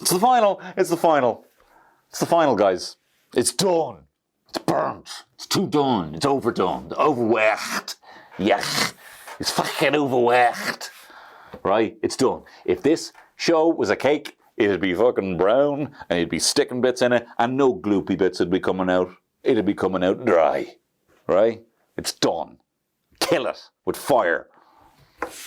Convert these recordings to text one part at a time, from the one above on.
It's the final. It's the final. It's the final, guys. It's done. It's burnt. It's too done. It's overdone. Overworked. Yuck. It's fucking overworked. Right? It's done. If this show was a cake, it'd be fucking brown, and it'd be sticking bits in it, and no gloopy bits would be coming out. It'd be coming out dry. Right? It's done. Kill it with fire.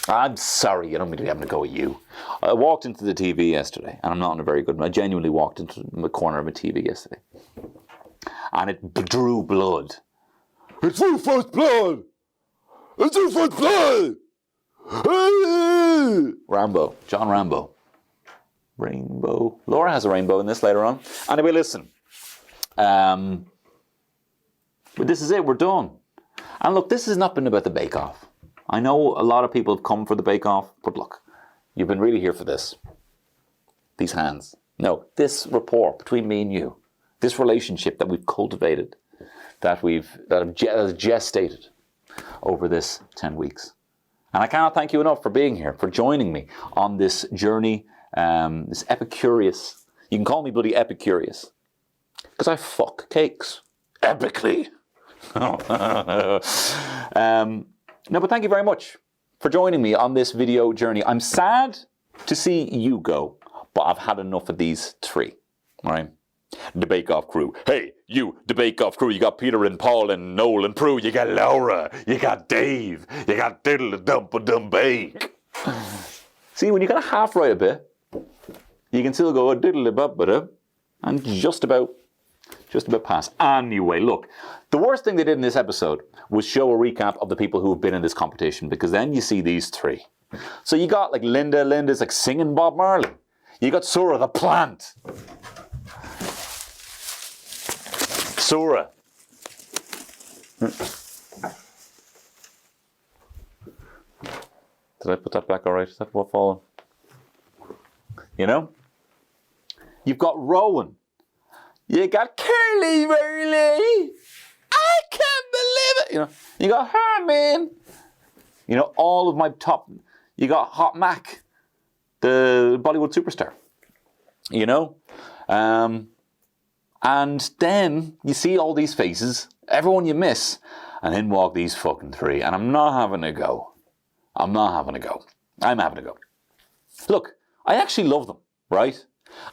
I'm sorry, I don't mean to be having to go at you. I walked into the TV yesterday, and I'm not in a very good mood. I genuinely walked into the corner of a TV yesterday, and it drew blood. It's your first blood! It's your first blood! Rambo, John Rambo. Rainbow. Laura has a rainbow in this later on. Anyway, listen. But this is it, we're done. And look, this has not been about the bake-off. I know a lot of people have come for the bake-off, but look, you've been really here for this. These hands. No, this rapport between me and you. This relationship that we've cultivated, that has gestated over this 10 weeks. And I cannot thank you enough for being here, for joining me on this journey, this Epicurious. You can call me bloody Epicurious, because I fuck cakes. Epically. No, but thank you very much for joining me on this video journey. I'm sad to see you go, but I've had enough of these three, all right? The Bake-Off crew. Hey, you, the Bake-Off crew. You got Peter and Paul and Noel and Prue. You got Laura. You got Dave. You got Diddle-a-Dump-a-Dum-Bake. See, when you got to half right a bit, you can still go diddle-a-bump-a-dum and just about pass. Anyway, look, the worst thing they did in this episode was show a recap of the people who have been in this competition, because then you see these three. So you got like Linda's like singing Bob Marley. You got Sura the plant. Sura. Did I put that back all right? Is that what fallen? You know? You've got Rowan. You got Curly Burly. I can't believe it. You know, you got Herman. You know, all of my top. You got Hot Mac, the Bollywood superstar. You know, and then you see all these faces, everyone you miss, and then walk these fucking three. And I'm not having a go. I'm having a go. Look, I actually love them, right?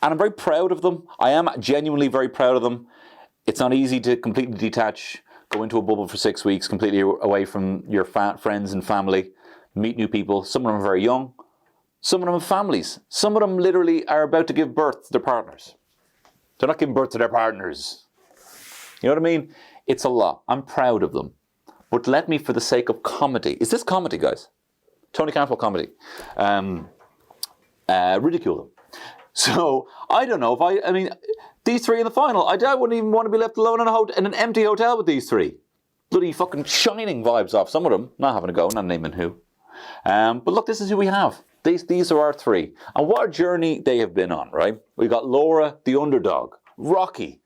And I'm very proud of them. I am genuinely very proud of them. It's not easy to completely detach, go into a bubble for 6 weeks, completely away from your friends and family, meet new people. Some of them are very young. Some of them have families. Some of them literally are about to give birth to their partners. They're not giving birth to their partners. You know what I mean? It's a lot. I'm proud of them. But let me, for the sake of comedy, is this comedy, guys? Tony Cantwell comedy. Ridicule them. So, I don't know if I mean, these three in the final, I wouldn't even want to be left alone in an empty hotel with these three. Bloody fucking shining vibes off some of them. Not having a go, not naming who. But look, this is who we have. These are our three. And what a journey they have been on, right? We got Laura, the underdog. Rocky.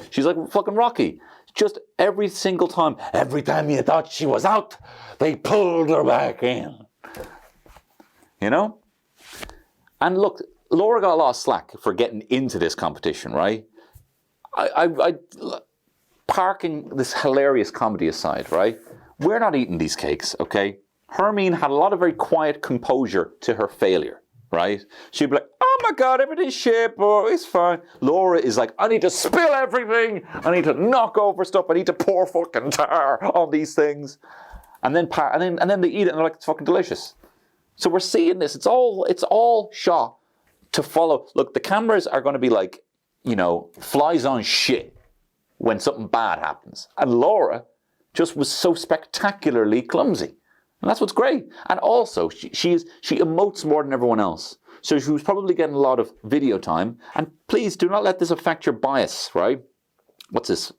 She's like fucking Rocky. Just every single time. Every time you thought she was out, they pulled her back in. You know? And look, Laura got a lot of slack for getting into this competition, right? I parking this hilarious comedy aside, right? We're not eating these cakes, okay? Hermine had a lot of very quiet composure to her failure, right? She'd be like, oh my God, everything's shit, but it's fine. Laura is like, I need to spill everything. I need to knock over stuff. I need to pour fucking tar on these things. And then they eat it and they're like, it's fucking delicious. So we're seeing this. It's all shot to follow. Look, the cameras are going to be like, you know, flies on shit when something bad happens. And Laura just was so spectacularly clumsy. And that's what's great. And also, she emotes more than everyone else. So she was probably getting a lot of video time. And please do not let this affect your bias, right? What's this?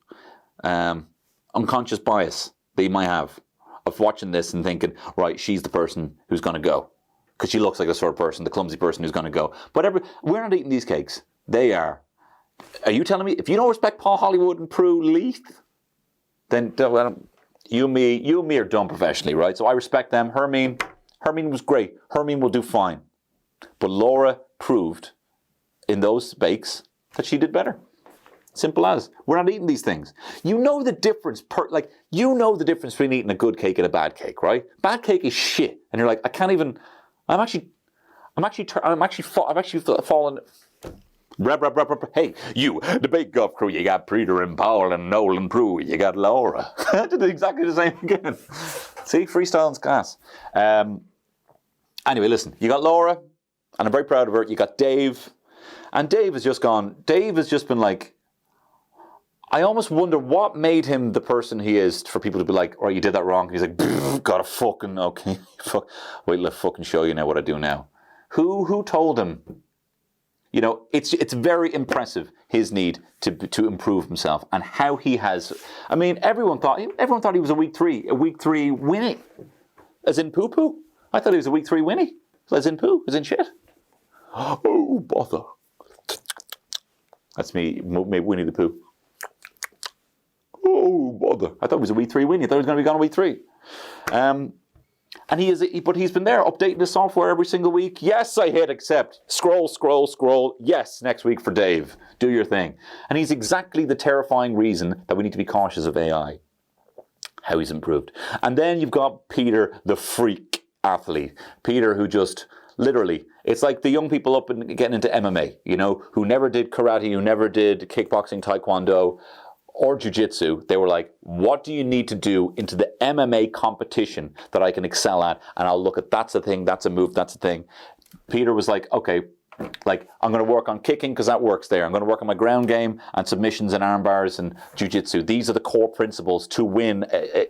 Unconscious bias that you might have of watching this and thinking, right, she's the person who's going to go. because she looks like the sort of person, the clumsy person who's going to go. But we're not eating these cakes. They are. Are you telling me if you don't respect Paul Hollywood and Prue Leith, then you and me are done professionally, right? So I respect them. Hermine was great. Hermine will do fine. But Laura proved in those bakes that she did better. Simple as. We're not eating these things. You know the difference. You know the difference between eating a good cake and a bad cake, right? Bad cake is shit, and you're like, I can't even. I've actually fallen. Hey, you, the Bake Golf crew, you got Peter and Paul and Noel and Prue, you got Laura. I did exactly the same again. See, freestyling's class. Anyway, listen, you got Laura, and I'm very proud of her. You got Dave, and Dave has just been like, I almost wonder what made him the person he is for people to be like, oh, you did that wrong. He's like, gotta fucking, okay, wait till I fucking show you now what I do now. Who told him? You know, it's very impressive, his need to improve himself and how he has. I mean, everyone thought he was a week three Winnie, as in poo poo. I thought he was a week 3 Winnie, as in poo, as in shit. Oh bother. That's me, Winnie the Pooh. Oh bother. I thought it was a week 3 Winnie. I thought he was going to be gone a week 3. And but he's been there updating the software every single week. Yes, I hit accept. Scroll. Yes, next week for Dave. Do your thing. And he's exactly the terrifying reason that we need to be cautious of AI. How he's improved. And then you've got Peter, the freak athlete. Peter, who just literally, it's like the young people up and getting into MMA, you know, who never did karate, who never did kickboxing, taekwondo, or jiu-jitsu. They were like, what do you need to do into the MMA competition that I can excel at? And I'll look at, that's a thing, that's a move, that's a thing. Peter was like, okay, like I'm going to work on kicking because that works there. I'm going to work on my ground game and submissions and arm bars and jiu-jitsu. These are the core principles to win,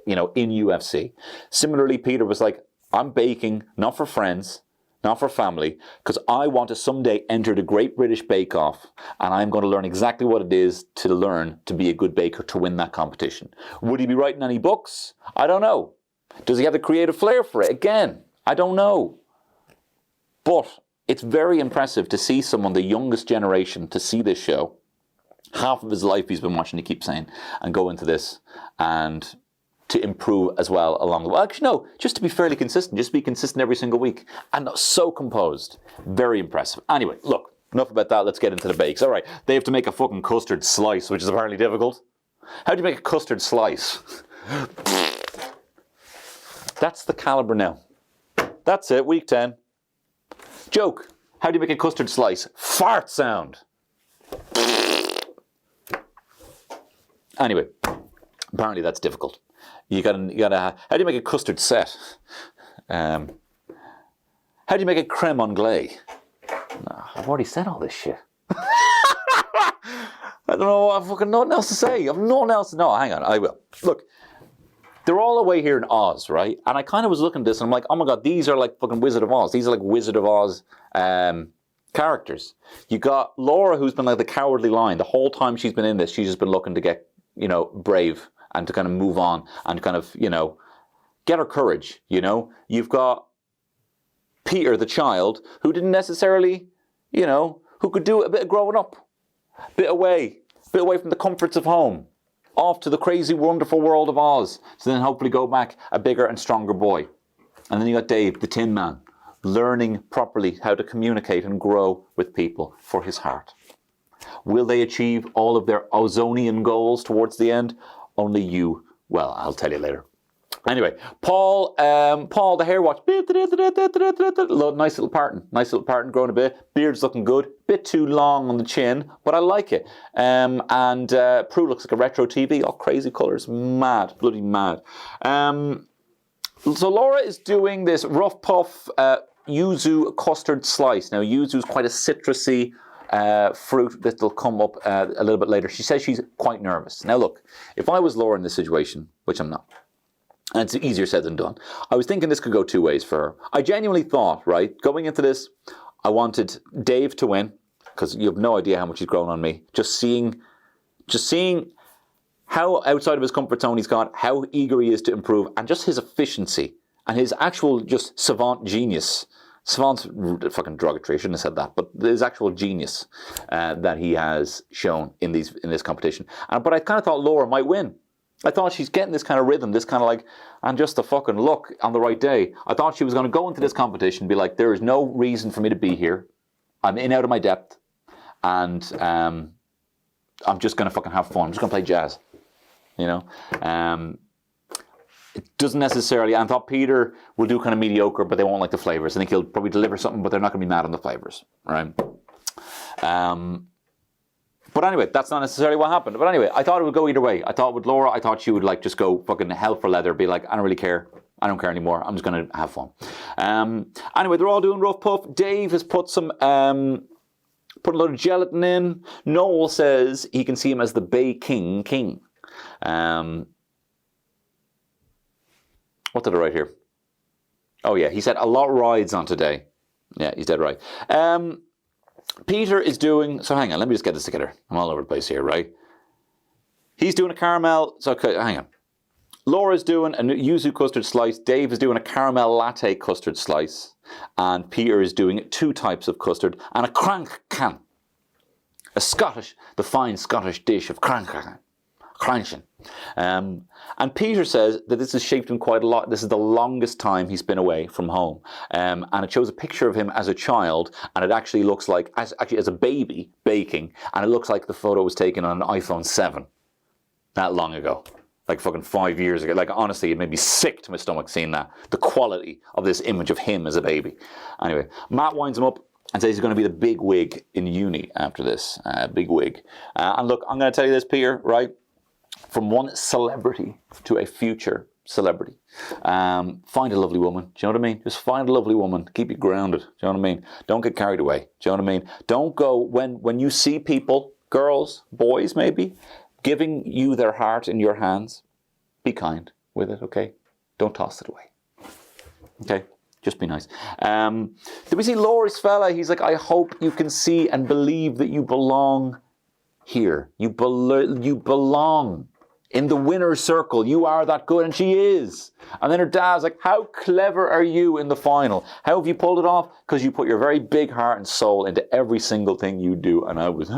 in UFC. Similarly, Peter was like, I'm baking, not for friends, not for family, because I want to someday enter the Great British Bake Off, and I'm going to learn exactly what it is to learn to be a good baker to win that competition. Would he be writing any books? I don't know. Does he have the creative flair for it? Again, I don't know. But it's very impressive to see someone, the youngest generation, to see this show. Half of his life he's been watching, he keeps saying, and go into this and to improve as well along the way. Actually, no, just to be fairly consistent, just be consistent every single week. And so composed. Very impressive. Anyway, look, enough about that. Let's get into the bakes. All right, they have to make a fucking custard slice, which is apparently difficult. How do you make a custard slice? That's the caliber now. That's it, week 10. Joke. How do you make a custard slice? Fart sound. Anyway, apparently that's difficult. You gotta. How do you make a custard set? How do you make a creme anglaise? No, I've already said all this shit. I don't know. I've fucking nothing else to say. I've nothing else to know. Hang on, I will. Look, they're all away here in Oz, right? And I kind of was looking at this and I'm like, oh my god, these are like fucking Wizard of Oz. These are like Wizard of Oz characters. You got Laura, who's been like the cowardly lion the whole time she's been in this. She's just been looking to get, brave and to kind of move on and kind of, get her courage, You've got Peter, the child, who didn't necessarily, who could do a bit of growing up, a bit away from the comforts of home, off to the crazy, wonderful world of Oz, to then hopefully go back a bigger and stronger boy. And then you got Dave, the Tin Man, learning properly how to communicate and grow with people for his heart. Will they achieve all of their Ozonian goals towards the end? Only you. Well, I'll tell you later. Anyway, Paul, the hair watch. Nice little parting, growing a bit. Beard's looking good. Bit too long on the chin, but I like it. And Prue looks like a retro TV. All crazy colours. Mad. Bloody mad. So Laura is doing this rough puff yuzu custard slice. Now, yuzu is quite a citrusy fruit that will come up a little bit later. She says she's quite nervous. Now, look, if I was Laura in this situation, which I'm not, and it's easier said than done, I was thinking this could go two ways for her. I genuinely thought, right, going into this, I wanted Dave to win, because you have no idea how much he's grown on me. Just seeing how outside of his comfort zone he's got, how eager he is to improve, and just his efficiency and his actual just savant genius Savant's fucking derogatory. I shouldn't have said that, but there's actual genius that he has shown in this competition. But I kind of thought Laura might win. I thought she's getting this kind of rhythm, this kind of like, and just the fucking luck on the right day. I thought she was going to go into this competition and be like, there is no reason for me to be here. I'm out of my depth, and I'm just going to fucking have fun. I'm just going to play jazz, you know. It doesn't necessarily. I thought Peter will do kind of mediocre, but they won't like the flavors. I think he'll probably deliver something, but they're not going to be mad on the flavors, right? But anyway, that's not necessarily what happened. But anyway, I thought it would go either way. I thought with Laura, I thought she would like just go fucking hell for leather, be like, I don't really care. I don't care anymore. I'm just going to have fun. Anyway, they're all doing rough puff. Dave has put some, put a load of gelatin in. Noel says he can see him as the Bay King. What did I write here? Oh yeah, he said a lot rides on today. Yeah, he's dead right. Peter is doing, so hang on, let me just get this together. I'm all over the place here, right? He's doing a caramel, so okay, hang on. Laura's doing a yuzu custard slice. Dave is doing a caramel latte custard slice. And Peter is doing 2 types of custard and a crank can. The fine Scottish dish of crankin. And Peter says that this has shaped him quite a lot. This is the longest time he's been away from home. And it shows a picture of him as a child, and it actually looks like, as a baby baking, and it looks like the photo was taken on an iPhone 7 that long ago. Like fucking 5 years ago. Like honestly, it made me sick to my stomach seeing that. The quality of this image of him as a baby. Anyway, Matt winds him up and says he's going to be the big wig in uni after this. Big wig. And look, I'm going to tell you this, Peter, right? From one celebrity to a future celebrity. Find a lovely woman. Do you know what I mean? Just find a lovely woman. Keep you grounded. Do you know what I mean? Don't get carried away. Do you know what I mean? Don't go when you see people, girls, boys maybe, giving you their heart in your hands, be kind with it, okay? Don't toss it away. Okay? Just be nice. Did we see Laura's fella? He's like, I hope you can see and believe that you belong here. You belong in the winner's circle. You are that good, and she is. And then her dad's like, how clever are you in the final? How have you pulled it off? Because you put your very big heart and soul into every single thing you do. And I was...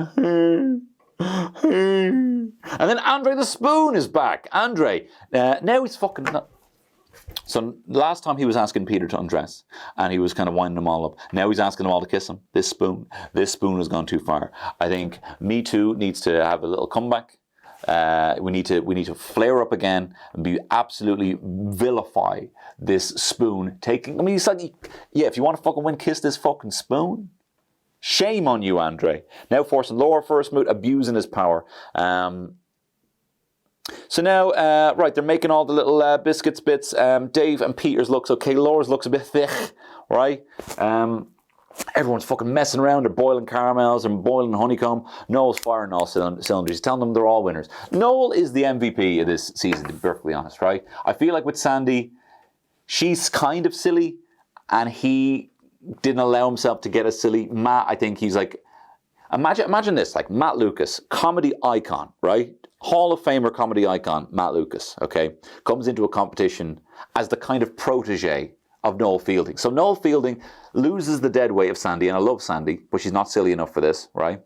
And then Andre the Spoon is back. Andre, now he's fucking... So last time he was asking Peter to undress, and he was kind of winding them all up. Now he's asking them all to kiss him. This spoon has gone too far. I think Me Too needs to have a little comeback. We need to flare up again and be absolutely vilify this spoon. He's like, yeah, if you want to fucking win, kiss this fucking spoon. Shame on you, Andre. Now forcing Laura first mood, abusing his power. So now, right, they're making all the little biscuits bits. Dave and Peter's looks okay. Laura's looks a bit thick, right? Everyone's fucking messing around. They're boiling caramels and boiling honeycomb. Noel's firing all cylinders. He's telling them they're all winners. Noel is the MVP of this season, to be perfectly honest, right? I feel like with Sandy, she's kind of silly, and he didn't allow himself to get as silly. Matt, I think he's like, imagine this, like Matt Lucas, comedy icon, right? Hall of Famer comedy icon, Matt Lucas, okay, comes into a competition as the kind of protege of Noel Fielding. So Noel Fielding loses the dead weight of Sandy, and I love Sandy, but she's not silly enough for this, right?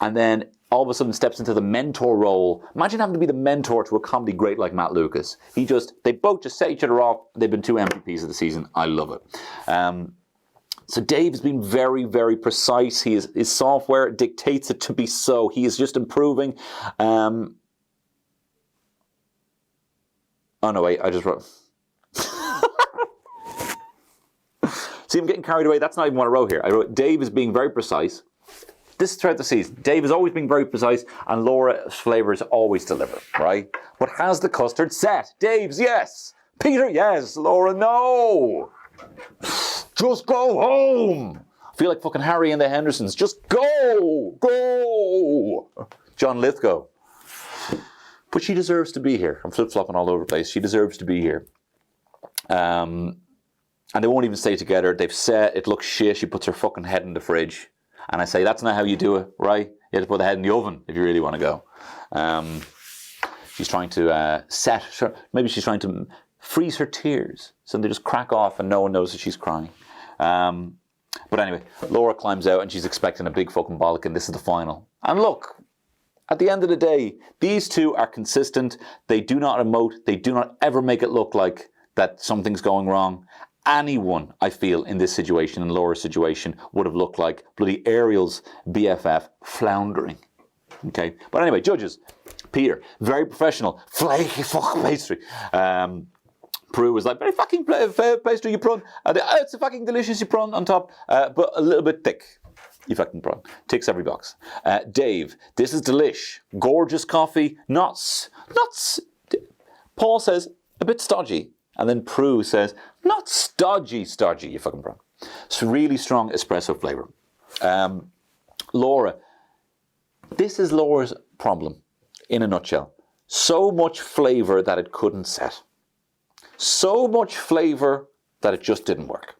And then all of a sudden steps into the mentor role. Imagine having to be the mentor to a comedy great like Matt Lucas. They both just set each other off. They've been 2 MVPs of the season. I love it. So Dave has been very, very precise. His software dictates it to be so. He is just improving. Oh no, wait, I just wrote... See, I'm getting carried away. That's not even what I wrote here. I wrote, Dave is being very precise. This is throughout the season. Dave is always being very precise, and Laura's flavors always deliver, right? But has the custard set? Dave's, yes. Peter, yes. Laura, no. Just go home. I feel like fucking Harry and the Hendersons. Just go. Go. John Lithgow. But she deserves to be here. I'm flip-flopping all over the place. She deserves to be here. And they won't even stay together. They've said it looks shit. She puts her fucking head in the fridge. And I say, that's not how you do it, right? You have to put the head in the oven if you really want to go. She's trying to maybe she's trying to freeze her tears so they just crack off and no one knows that she's crying. But anyway, Laura climbs out and she's expecting a big fucking bollock, and this is the final. And look, at the end of the day, these two are consistent. They do not emote. They do not ever make it look like that something's going wrong. Anyone, I feel, in this situation, in Laura's situation, would have looked like bloody Ariel's BFF floundering. Okay, but anyway, judges. Peter, very professional, flaky fucking pastry. Prue was like, very fucking pastry you prawn. It's a fucking delicious you prawn on top, but a little bit thick. You fucking prawn. Ticks every box. Dave, this is delish. Gorgeous coffee. Nuts. Paul says, a bit stodgy. And then Prue says, not stodgy, you fucking prawn. It's really strong espresso flavour. Laura, this is Laura's problem, in a nutshell. So much flavour that it couldn't set. So much flavour that it just didn't work.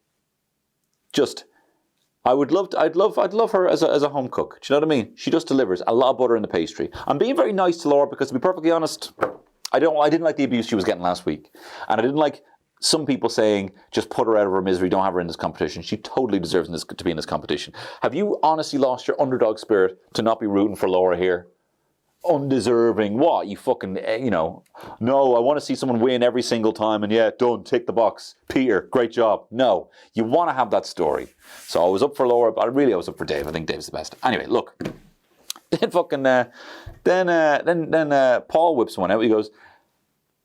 I'd love her as a home cook. Do you know what I mean? She just delivers a lot of butter in the pastry. I'm being very nice to Laura because, to be perfectly honest, I didn't like the abuse she was getting last week, and I didn't like some people saying just put her out of her misery, don't have her in this competition. She totally deserves to be in this competition. Have you honestly lost your underdog spirit to not be rooting for Laura here? Undeserving. What? You fucking, no, I want to see someone win every single time and yeah, done, tick the box. Peter, great job. No, you want to have that story. So I was up for Laura, but I was up for Dave. I think Dave's the best. Anyway, look. Then fucking, then Paul whips one out. He goes,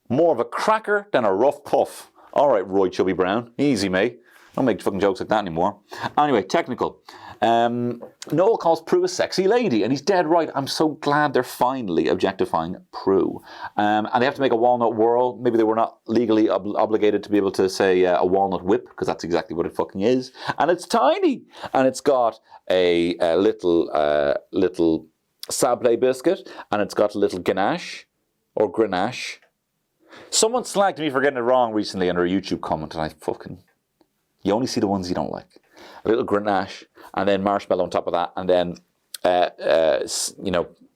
more of a cracker than a rough puff. All right, Roy Chubby Brown. Easy, mate. Don't make fucking jokes like that anymore. Anyway, technical. Noel calls Prue a sexy lady, and he's dead right. I'm so glad they're finally objectifying Prue. And they have to make a walnut whirl. Maybe they were not legally obligated to be able to say a walnut whip, because that's exactly what it fucking is. And it's tiny. And it's got a little sablé biscuit, and it's got a little ganache, or grenache. Someone slagged me for getting it wrong recently under a YouTube comment, and you only see the ones you don't like. A little grenache, and then marshmallow on top of that, and then,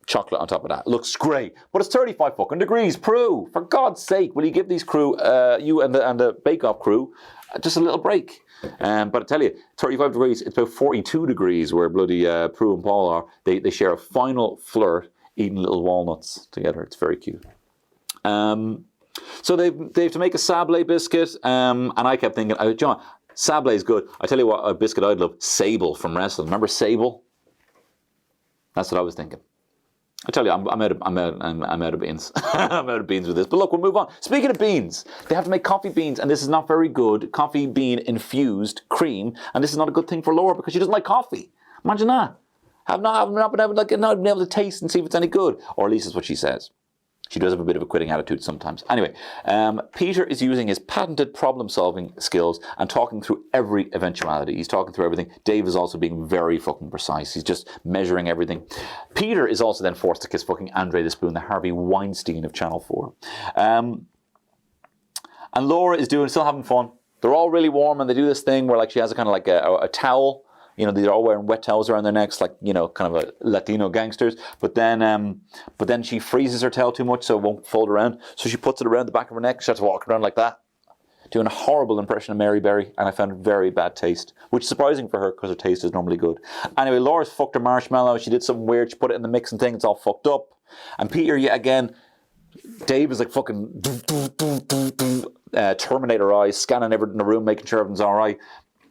chocolate on top of that. It looks great, but it's 35 fucking degrees. Prue, for God's sake, will you give these crew, you and the bake-off crew, just a little break? But I tell you, 35 degrees, it's about 42 degrees where bloody Prue and Paul are. They share a final flirt, eating little walnuts together. It's very cute. So they have to make a sablé biscuit, and I kept thinking, John, sablé is good. I tell you what, a biscuit I'd love, Sable from wrestling. Remember Sable? That's what I was thinking. I tell you, I'm out of beans. I'm out of beans with this. But look, we'll move on. Speaking of beans, they have to make coffee beans, and this is not very good. Coffee bean infused cream, and this is not a good thing for Laura because she doesn't like coffee. Imagine that. I've not been able to taste and see if it's any good, or at least that's what she says. She does have a bit of a quitting attitude sometimes. Anyway, Peter is using his patented problem-solving skills and talking through every eventuality. He's talking through everything. Dave is also being very fucking precise. He's just measuring everything. Peter is also then forced to kiss fucking Andre the Spoon, the Harvey Weinstein of Channel 4. And Laura is still having fun. They're all really warm, and they do this thing where she has a kind of like a towel. They're all wearing wet towels around their necks, kind of a Latino gangsters. But then she freezes her towel too much, so it won't fold around. So she puts it around the back of her neck. She starts walking around like that, doing a horrible impression of Mary Berry, and I found it very bad taste, which is surprising for her because her taste is normally good. Anyway, Laura's fucked her marshmallow. She did something weird. She put it in the mixing thing. It's all fucked up. And Peter, yet again, Dave is like fucking Terminator eyes, scanning everything in the room, making sure everything's all right.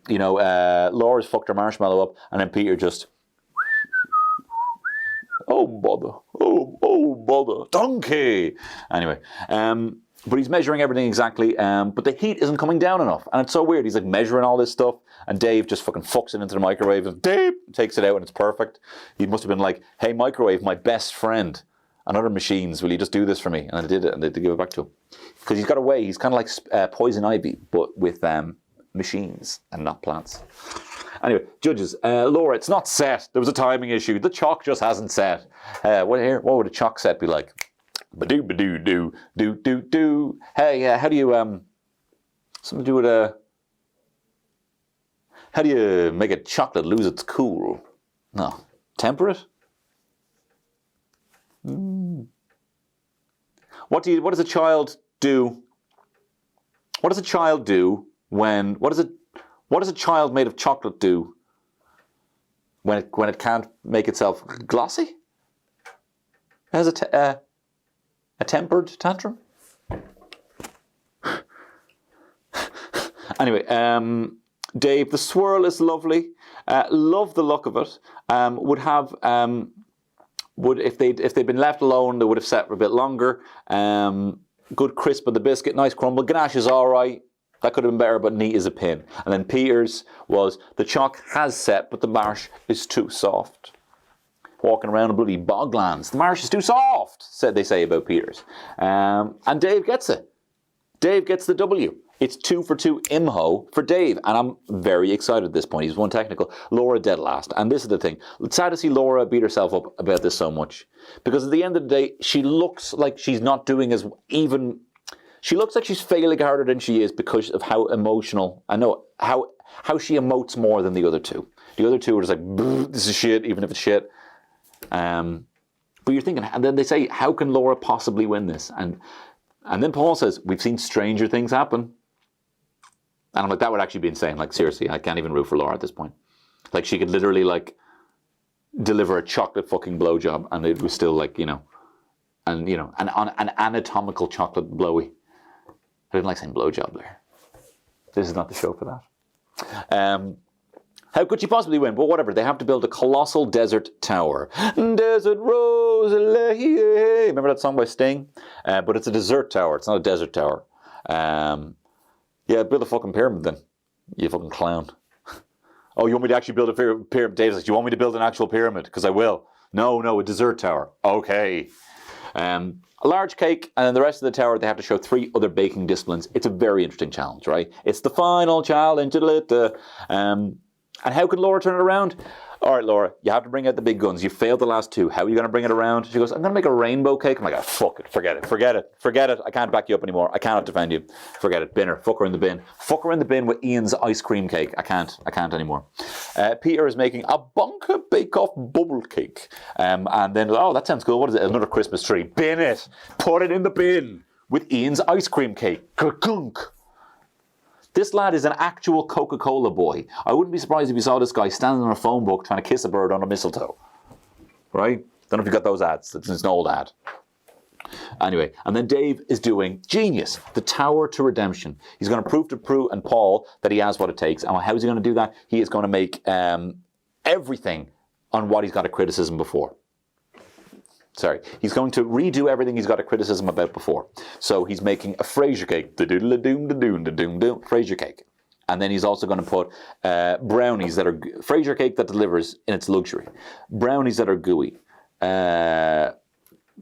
Laura's fucked her marshmallow up, and then Peter just, oh bother, donkey. Anyway, but he's measuring everything exactly, but the heat isn't coming down enough, and it's so weird. He's measuring all this stuff, and Dave just fucking fucks it into the microwave, and Dave takes it out, and it's perfect. He must have been like, hey, microwave, my best friend, and other machines, will you just do this for me? And I did it, and they give it back to him. Because he's got a way, he's kind of like Poison Ivy, but with machines and not plants. Anyway, judges, Laura, it's not set. There was a timing issue. The chalk just hasn't set. What would a chalk set be like? Ba-doo, ba-doo, doo, doo, doo, doo. Hey, how do you, something to do with how do you make a chocolate lose its cool? No. Temper it? What does a child do? What does a child do when, what What does a child made of chocolate do when it can't make itself glossy? It has a tempered tantrum. Anyway, Dave, the swirl is lovely. Love the look of it. If they'd been left alone, they would have set for a bit longer. Good crisp of the biscuit, nice crumble. Ganache is all right. That could have been better, but neat as a pin. And then Peter's was, the chalk has set, but the marsh is too soft. Walking around in bloody boglands. The marsh is too soft, they say about Peter's. And Dave gets it. Dave gets the W. It's 2 for 2 IMHO for Dave. And I'm very excited at this point. He's won technical. Laura dead last. And this is the thing. It's sad to see Laura beat herself up about this so much. Because at the end of the day, she looks like she's not doing as even... She looks like she's failing harder than she is because of how emotional... I know how she emotes more than the other two. The other two are just like, this is shit, even if it's shit. But you're thinking... And then they say, how can Laura possibly win this? And then Paul says, we've seen stranger things happen. And I'm like, that would actually be insane. Like, seriously, I can't even root for Laura at this point. Like, she could literally, like, deliver a chocolate fucking blowjob, and it was still, like, an anatomical chocolate blowy. I didn't like saying blowjob there. This is not the show for that. How could she possibly win? But whatever, they have to build a colossal desert tower. Desert Rose, remember that song by Sting? But it's a desert tower, it's not a desert tower. Yeah, build a fucking pyramid then, you fucking clown. Oh, you want me to actually build a pyramid? Dave's like, do you want me to build an actual pyramid? Because I will. No, a desert tower. Okay. A large cake, and then the rest of the tower, they have to show 3 other baking disciplines. It's a very interesting challenge, right? It's the final challenge. And how could Laura turn it around? All right, Laura, you have to bring out the big guns. You failed the last 2. How are you going to bring it around? She goes, I'm going to make a rainbow cake. I'm like, oh, fuck it. Forget it. I can't back you up anymore. I cannot defend you. Forget it. Bin her. Fuck her in the bin. Fuck her in the bin with Ian's ice cream cake. I can't anymore. Peter is making a Bonka bake-off bubble cake. And then, oh, that sounds cool. What is it? Another Christmas tree. Bin it. Put it in the bin with Ian's ice cream cake. Ka-gunk. This lad is an actual Coca-Cola boy. I wouldn't be surprised if you saw this guy standing on a phone book trying to kiss a bird on a mistletoe. Right? Don't know if you got those ads. It's an old ad. Anyway, and then Dave is doing genius, the Tower to Redemption. He's going to prove to Prue and Paul that he has what it takes. And how is he going to do that? He is going to make everything on what he's got a criticism before. He's going to redo everything he's got a criticism about before. So he's making a Frasier cake, the-doodle-a-doom, Frasier cake. And then he's also going to put brownies that are, Frasier cake that delivers in its luxury. Brownies that are gooey.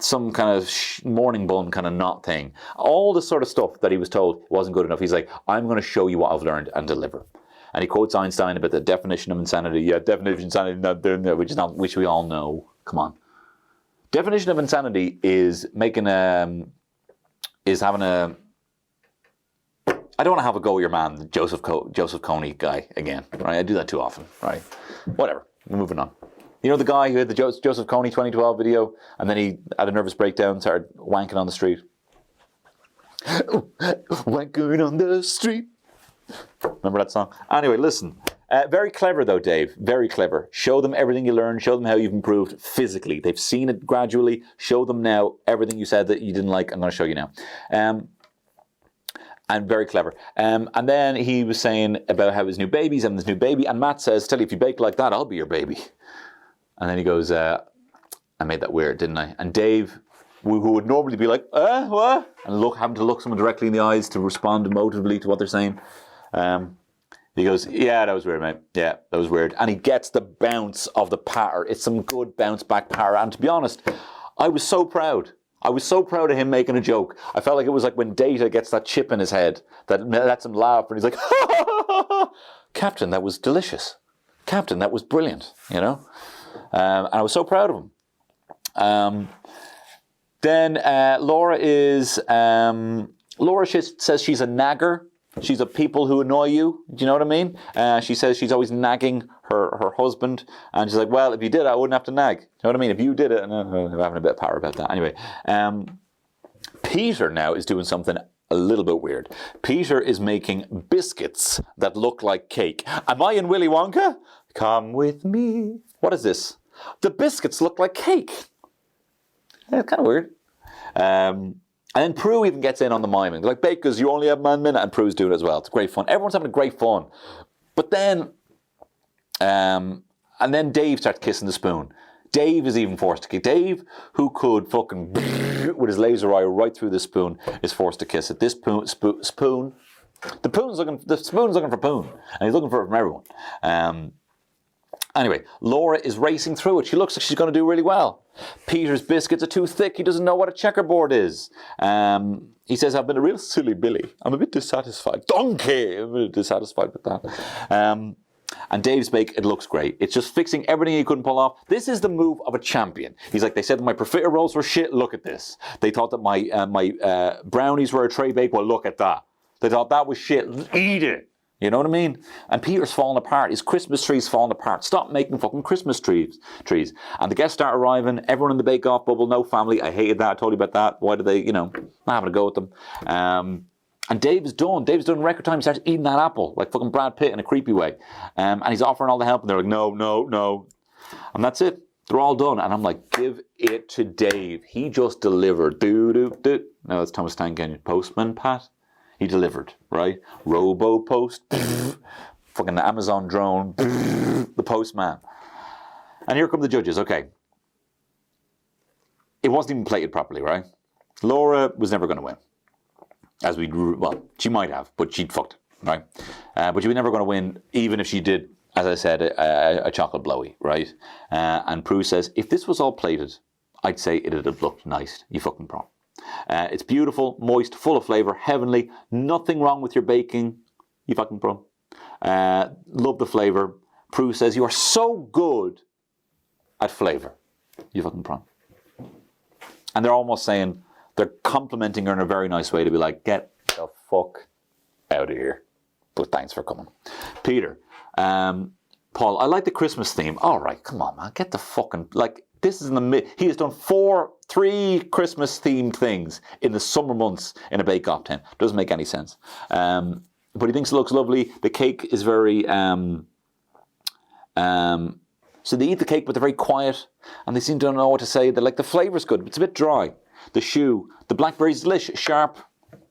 Some kind of morning bun kind of knot thing. All the sort of stuff that he was told wasn't good enough. He's like, I'm going to show you what I've learned and deliver. And he quotes Einstein about the definition of insanity. Yeah, definition of insanity, not doing that, which we all know. Come on. Definition of insanity is having a... I don't want to have a go at your man, the Joseph Coney guy again, right? I do that too often, right? Whatever, we're moving on. You know the guy who had the Joseph Coney 2012 video, and then he had a nervous breakdown, started wanking on the street. Wanking on the street. Remember that song? Anyway, listen. Very clever though, Dave. Very clever. Show them everything you learned. Show them how you've improved physically. They've seen it gradually. Show them now everything you said that you didn't like. I'm going to show you now. And very clever. And then he was saying about how his new baby's having this new baby. And Matt says, tell you, if you bake like that, I'll be your baby. And then he goes, I made that weird, didn't I? And Dave, who would normally be like, what? And having to look someone directly in the eyes to respond emotively to what they're saying. He goes, yeah, that was weird, mate. Yeah, that was weird. And he gets the bounce of the patter. It's some good bounce back patter. And to be honest, I was so proud. I was so proud of him making a joke. I felt like it was like when Data gets that chip in his head that lets him laugh. And he's like, Captain, that was delicious. Captain, that was brilliant, you know? And I was so proud of him. Then Laura says she's a nagger. She's a people who annoy you. Do you know what I mean? She says she's always nagging her husband. And she's like, well, if you did it, I wouldn't have to nag. Do you know what I mean? If you did it, and I'm having a bit of power about that. Anyway, Peter now is doing something a little bit weird. Peter is making biscuits that look like cake. Am I in Willy Wonka? Come with me. What is this? The biscuits look like cake. Yeah, it's kind of weird. And then Prue even gets in on the miming. They're like, Bakers, you only have 1 minute. And Prue's doing it as well. It's great fun. Everyone's having great fun. But then, and then Dave starts kissing the spoon. Dave is even forced to kiss. Dave, who could fucking with his laser eye right through the spoon, is forced to kiss it. This spoon, the spoon's looking for Poon, and he's looking for it from everyone. Anyway, Laura is racing through it. She looks like she's going to do really well. Peter's biscuits are too thick. He doesn't know what a checkerboard is. He says, I've been a real silly Billy. I'm a bit dissatisfied. Donkey! I'm a bit dissatisfied with that. And Dave's bake, it looks great. It's just fixing everything he couldn't pull off. This is the move of a champion. He's like, they said my profiterole rolls were shit. Look at this. They thought that my brownies were a tray bake. Well, look at that. They thought that was shit. Eat it. You know what I mean? And Peter's falling apart. His Christmas tree's falling apart. Stop making fucking Christmas trees. And the guests start arriving. Everyone in the bake-off bubble, no family. I hated that. I told you about that. Why did they, not having a go at them. And Dave's done. Dave's done in record time. He starts eating that apple like fucking Brad Pitt in a creepy way. And he's offering all the help. And they're like, no. And that's it. They're all done. And I'm like, give it to Dave. He just delivered. Do. No, it's Thomas Tank Canyon. Postman Pat. He delivered, right? Robo-post, fucking the Amazon drone, the postman. And here come the judges, okay. It wasn't even plated properly, right? Laura was never going to win. She might have, but she'd fucked it, right? But she was never going to win, even if she did, as I said, a chocolate blowy, right? And Prue says, if this was all plated, I'd say it'd have looked nice, you fucking prawn. It's beautiful, moist, full of flavour, heavenly. Nothing wrong with your baking, you fucking pro. Love the flavour. Prue says, you are so good at flavour, you fucking pro. And they're almost saying, they're complimenting her in a very nice way to be like, get the fuck out of here. But thanks for coming. Peter, Paul, I like the Christmas theme. All right, come on, man, get the fucking, this is in the mid. He has done 3 Christmas-themed things in the summer months in a bake-off tent. Doesn't make any sense. But he thinks it looks lovely. The cake is very... so they eat the cake, but they're very quiet, and they seem to know what to say. They're like, the flavour's good, but it's a bit dry. The the blackberry's delish, sharp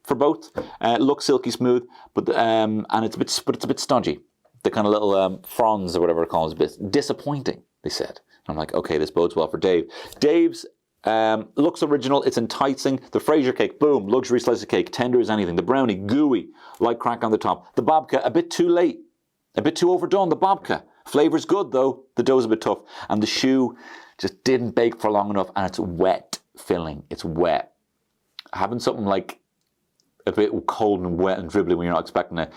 for both. Looks silky smooth, but and it's a bit stodgy. The kind of little fronds or whatever it calls, a bit disappointing, they said. I'm like, okay, this bodes well for Dave. Dave's looks original, it's enticing. The Fraser cake, boom, luxury slice of cake, tender as anything. The brownie, gooey, light crack on the top. The babka, a bit too late, a bit too overdone, the babka. Flavor's good though, the dough's a bit tough. And the choux just didn't bake for long enough, and it's wet filling, it's wet. Having something like a bit cold and wet and dribbly when you're not expecting it,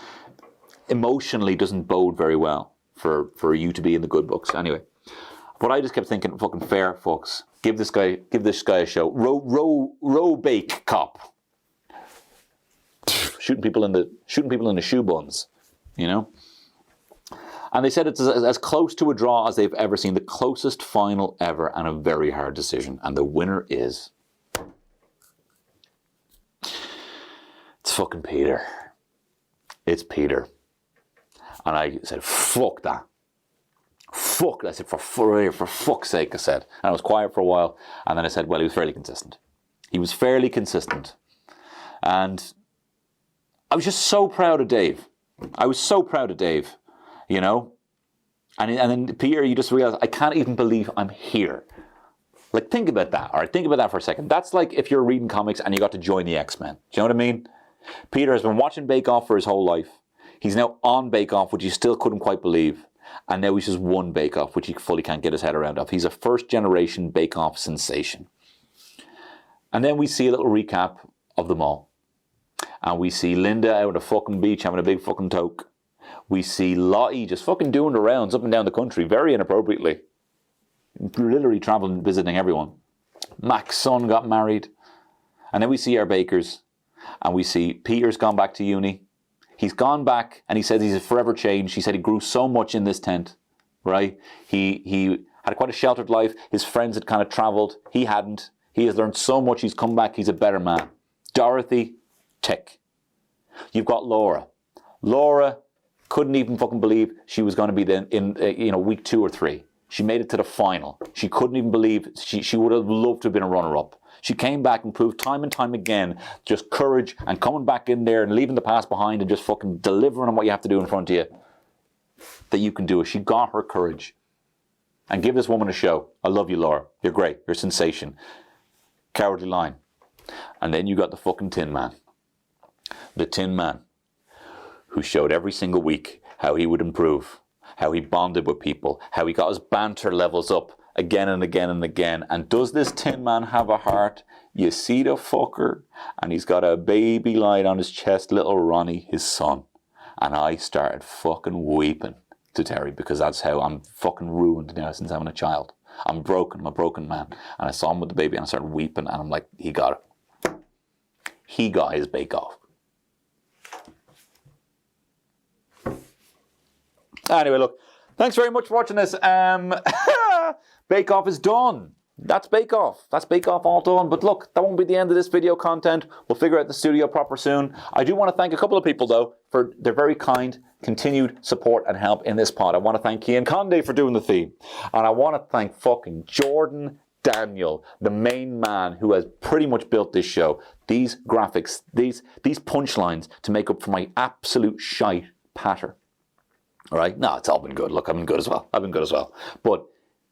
emotionally doesn't bode very well for you to be in the good books. Anyway. But I just kept thinking, fucking fair fucks. Give this guy a show. Row bake cop. Shooting people in the shoe buns, And they said it's as close to a draw as they've ever seen, the closest final ever, and a very hard decision. And the winner is, it's fucking Peter. It's Peter. And I said, fuck that. Fuck, I said, for fuck's sake, I said. And I was quiet for a while, and then I said, well, he was fairly consistent. And I was just so proud of Dave. And then, Peter, you just realize, I can't even believe I'm here. Like, think about that, all right? Think about that for a second. That's like if you're reading comics and you got to join the X-Men. Do you know what I mean? Peter has been watching Bake Off for his whole life. He's now on Bake Off, which he still couldn't quite believe. And now he's just won Bake Off, which he fully can't get his head around of. He's a first-generation Bake Off sensation. And then we see a little recap of them all. And we see Linda out on a fucking beach having a big fucking toke. We see Lottie just fucking doing the rounds up and down the country, very inappropriately. Literally traveling, visiting everyone. Mac's son got married. And then we see our bakers. And we see Peter's gone back to uni. He's gone back, and he says he's forever changed. He said he grew so much in this tent, right? He had quite a sheltered life. His friends had kind of travelled. He hadn't. He has learned so much. He's come back. He's a better man. Dorothy, Tick. You've got Laura. Laura couldn't even fucking believe she was going to be in week 2 or 3. She made it to the final. She couldn't even believe, she would have loved to have been a runner-up. She came back and proved time and time again, just courage and coming back in there and leaving the past behind and just fucking delivering on what you have to do in front of you, that you can do it. She got her courage. And give this woman a show. I love you, Laura. You're great. You're a sensation. Cowardly Lion. And then you got the fucking Tin Man. The Tin Man, who showed every single week how he would improve, how he bonded with people, how he got his banter levels up again and again and again. And does this Tin Man have a heart? You see the fucker, and he's got a baby lying on his chest, little Ronnie, his son. And I started fucking weeping to Terry, because that's how I'm fucking ruined now since having a child. I'm broken. I'm a broken man. And I saw him with the baby and I started weeping, and I'm like, he got it. He got his bake-off. Anyway, look, thanks very much for watching this. Bake-off is done. That's bake-off. That's bake-off all done. But look, that won't be the end of this video content. We'll figure out the studio proper soon. I do want to thank a couple of people, though, for their very kind, continued support and help in this pod. I want to thank Cian Conde for doing the theme. And I want to thank fucking Jordan Daniel, the main man who has pretty much built this show. These graphics, these punchlines to make up for my absolute shite patter. All right? No, it's all been good. Look, I've been good as well. I've been good as well. But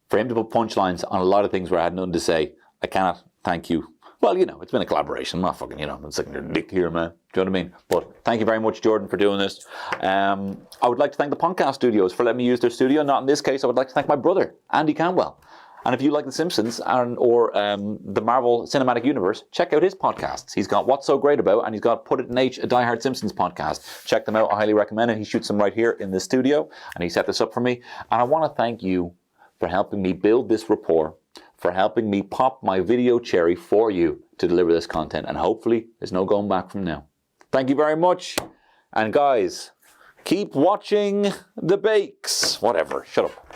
for him to put punchlines on a lot of things where I had nothing to say, I cannot thank you. Well, it's been a collaboration. I'm not fucking, I'm sticking your dick here, man. Do you know what I mean? But thank you very much, Jordan, for doing this. I would like to thank the Podcast Studios for letting me use their studio. Not in this case. I would like to thank my brother, Andy Cantwell. And if you like The Simpsons or the Marvel Cinematic Universe, check out his podcasts. He's got What's So Great About, and he's got Put It in H, a Die Hard Simpsons podcast. Check them out. I highly recommend it. He shoots them right here in the studio, and he set this up for me. And I want to thank you for helping me build this rapport, for helping me pop my video cherry for you to deliver this content. And hopefully, there's no going back from now. Thank you very much. And guys, keep watching the bakes. Whatever. Shut up.